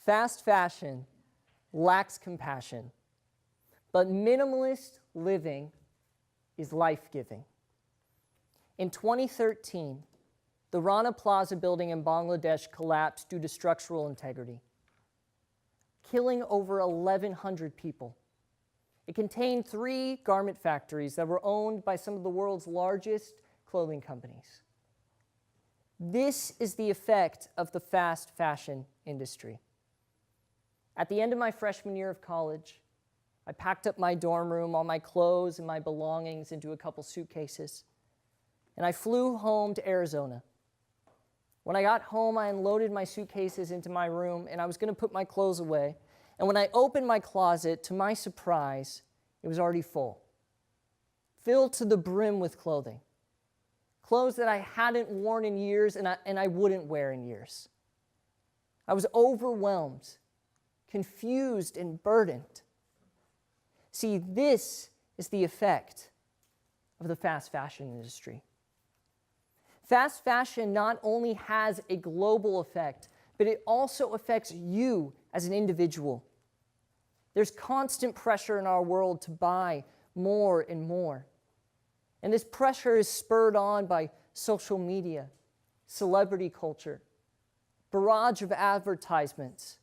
Fast fashion lacks compassion, but minimalist living is life-giving. In 2013, the Rana Plaza building in Bangladesh collapsed due to structural integrity, killing over 1,100 people. It contained 3 garment factories that were owned by some of the world's largest clothing companies. This is the effect of the fast fashion industry. At the end of my freshman year of college, I packed up my dorm room, all my clothes and my belongings into a couple suitcases, and I flew home to Arizona. When I got home, I unloaded my suitcases into my room, and I was going to put my clothes away. And when I opened my closet, to my surprise, it was already full, filled to the brim with clothing. Clothes that I hadn't worn in years and I wouldn't wear in years. I was overwhelmed, confused, and burdened. See, this is the effect of the fast fashion industry. Fast fashion not only has a global effect, but it also affects you as an individual. There's constant pressure in our world to buy more and more. And this pressure is spurred on by social media, celebrity culture, barrage of advertisements,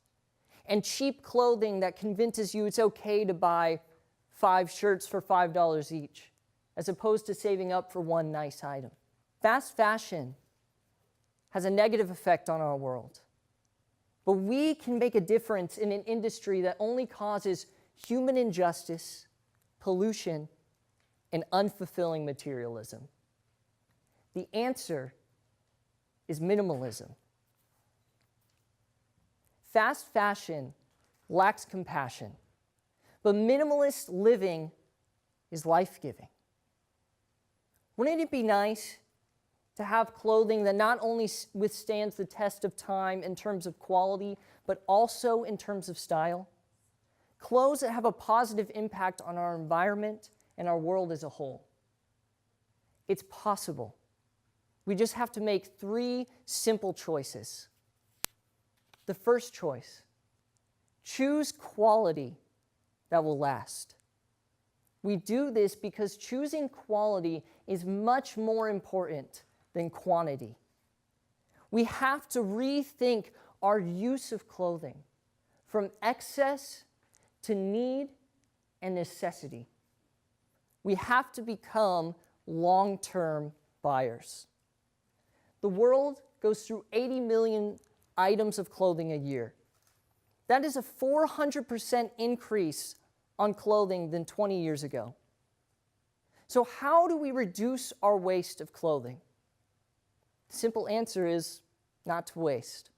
and cheap clothing that convinces you it's okay to buy 5 shirts for $5 each, as opposed to saving up for one nice item. Fast fashion has a negative effect on our world. But we can make a difference in an industry that only causes human injustice, pollution, and unfulfilling materialism. The answer is minimalism. Fast fashion lacks compassion, but minimalist living is life-giving. Wouldn't it be nice to have clothing that not only withstands the test of time in terms of quality, but also in terms of style? Clothes that have a positive impact on our environment and our world as a whole. It's possible. We just have to make 3 simple choices. The first choice, choose quality that will last. We do this because choosing quality is much more important than quantity. We have to rethink our use of clothing from excess to need and necessity. We have to become long-term buyers. The world goes through 80 million items of clothing a year. That is a 400% increase on clothing than 20 years ago. So how do we reduce our waste of clothing? The simple answer is not to waste.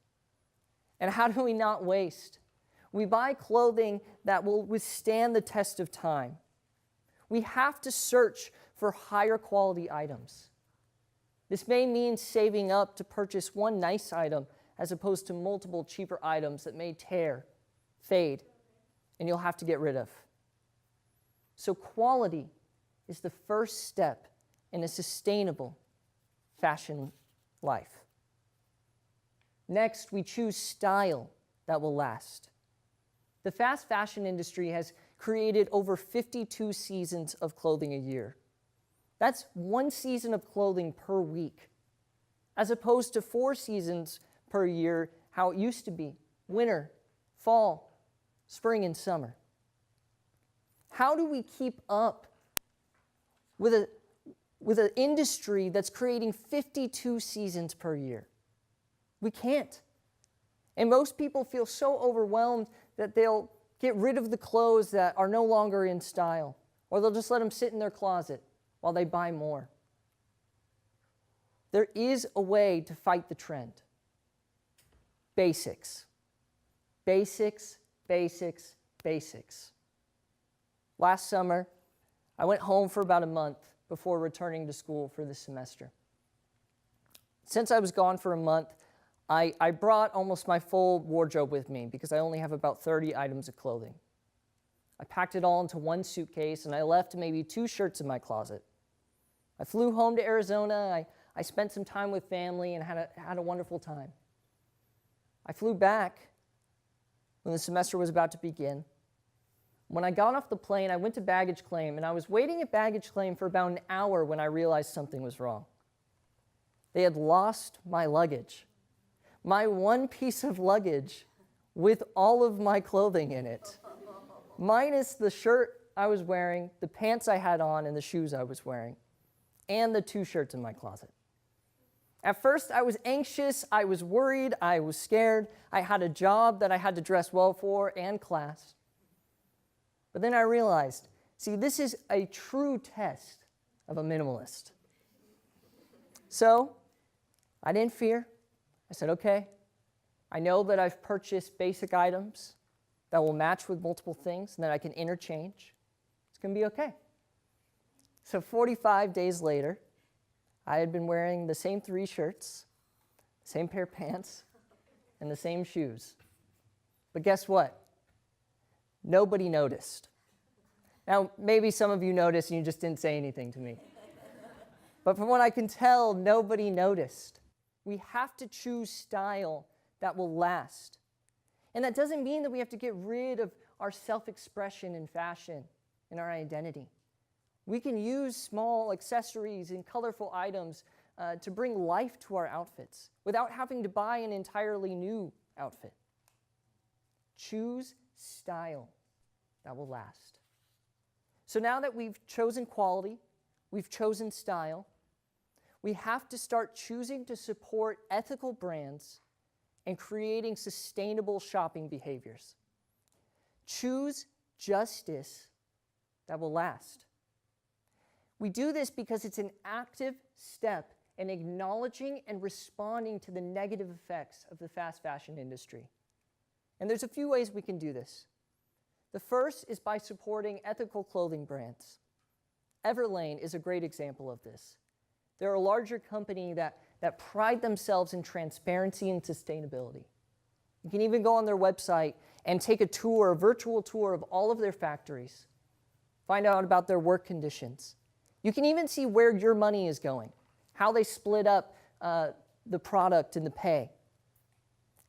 And how do we not waste? We buy clothing that will withstand the test of time. We have to search for higher quality items. This may mean saving up to purchase one nice item as opposed to multiple cheaper items that may tear, fade, and you'll have to get rid of. So quality is the first step in a sustainable fashion life. Next, we choose style that will last. The fast fashion industry has created over 52 seasons of clothing a year. That's 1 season of clothing per week, as opposed to 4 seasons per year, how it used to be: winter, fall, spring, and summer. How do we keep up with an industry that's creating 52 seasons per year? We can't. And most people feel so overwhelmed that they'll get rid of the clothes that are no longer in style, or they'll just let them sit in their closet while they buy more. There is a way to fight the trend. Basics. Basics, basics, basics. Last summer, I went home for about a month before returning to school for this semester. Since I was gone for a month, I brought almost my full wardrobe with me because I only have about 30 items of clothing. I packed it all into one suitcase and I left maybe 2 shirts in my closet. I flew home to Arizona. I spent some time with family and had a wonderful time. I flew back when the semester was about to begin. When I got off the plane, I went to baggage claim, and I was waiting at baggage claim for about an hour when I realized something was wrong. They had lost my luggage, my one piece of luggage with all of my clothing in it, minus the shirt I was wearing, the pants I had on, and the shoes I was wearing, and the 2 shirts in my closet. At first, I was anxious, I was worried, I was scared. I had a job that I had to dress well for and class. But then I realized, see, this is a true test of a minimalist. So I didn't fear. I said, okay, I know that I've purchased basic items that will match with multiple things and that I can interchange. It's going to be okay. So 45 days later, I had been wearing the same 3 shirts, the same pair of pants, and the same shoes. But guess what? Nobody noticed. Now, maybe some of you noticed and you just didn't say anything to me. But from what I can tell, nobody noticed. We have to choose style that will last. And that doesn't mean that we have to get rid of our self-expression in fashion and our identity. We can use small accessories and colorful items to bring life to our outfits without having to buy an entirely new outfit. Choose style that will last. So now that we've chosen quality, we've chosen style, we have to start choosing to support ethical brands and creating sustainable shopping behaviors. Choose justice that will last. We do this because it's an active step in acknowledging and responding to the negative effects of the fast fashion industry. And there's a few ways we can do this. The first is by supporting ethical clothing brands. Everlane is a great example of this. They're a larger company that pride themselves in transparency and sustainability. You can even go on their website and take a tour, a virtual tour of all of their factories. Find out about their work conditions. You can even see where your money is going, how they split up the product and the pay.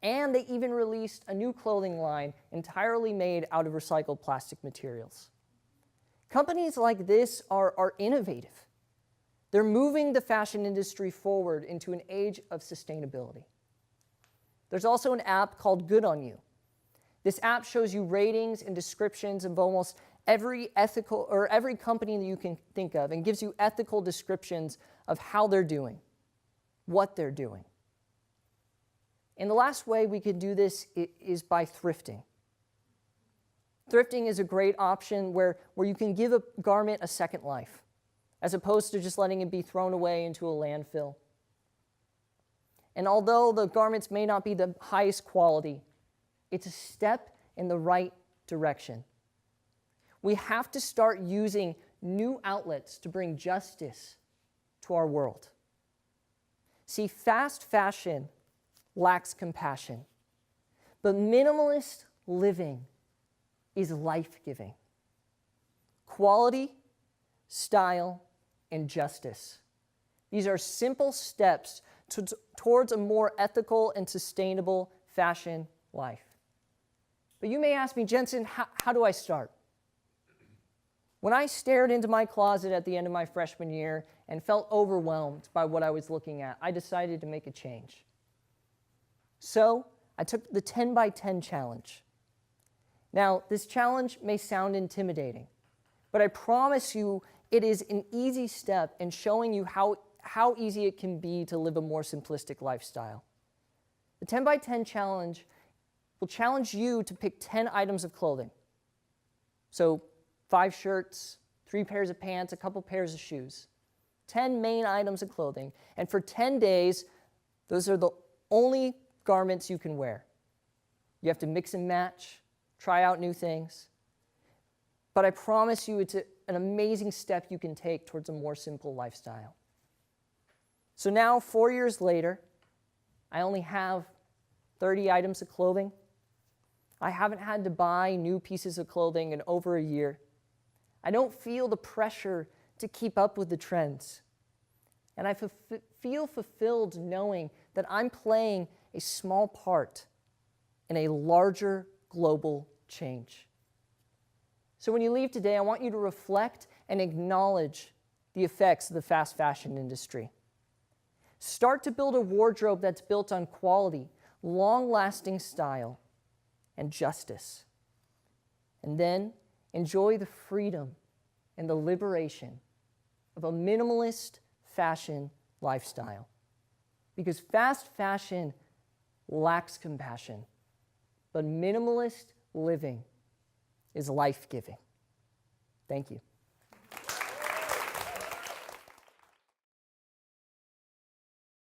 And they even released a new clothing line entirely made out of recycled plastic materials. Companies like this are innovative. They're moving the fashion industry forward into an age of sustainability. There's also an app called Good On You. This app shows you ratings and descriptions of almost every company that you can think of and gives you ethical descriptions of how they're doing, what they're doing. And the last way we could do this is by thrifting. Thrifting is a great option where you can give a garment a second life, as opposed to just letting it be thrown away into a landfill. And although the garments may not be the highest quality, it's a step in the right direction. We have to start using new outlets to bring justice to our world. See, fast fashion lacks compassion, but minimalist living is life-giving. Quality, style, and justice. These are simple steps towards a more ethical and sustainable fashion life. But you may ask me, Jenson, how do I start? When I stared into my closet at the end of my freshman year and felt overwhelmed by what I was looking at, I decided to make a change. So I took the 10 by 10 challenge. Now, this challenge may sound intimidating, but I promise you it is an easy step in showing you how easy it can be to live a more simplistic lifestyle. The 10 by 10 challenge will challenge you to pick 10 items of clothing. So 5 shirts, 3 pairs of pants, a couple pairs of shoes. 10 main items of clothing. And for 10 days, those are the only garments you can wear. You have to mix and match, try out new things. But I promise you it's an amazing step you can take towards a more simple lifestyle. So now, 4 years later, I only have 30 items of clothing. I haven't had to buy new pieces of clothing in over a year. I don't feel the pressure to keep up with the trends. And I feel fulfilled knowing that I'm playing a small part in a larger global change. So when you leave today, I want you to reflect and acknowledge the effects of the fast fashion industry. Start to build a wardrobe that's built on quality, long-lasting style, and justice. And then enjoy the freedom and the liberation of a minimalist fashion lifestyle. Because fast fashion lacks compassion, but minimalist living is life-giving. Thank you.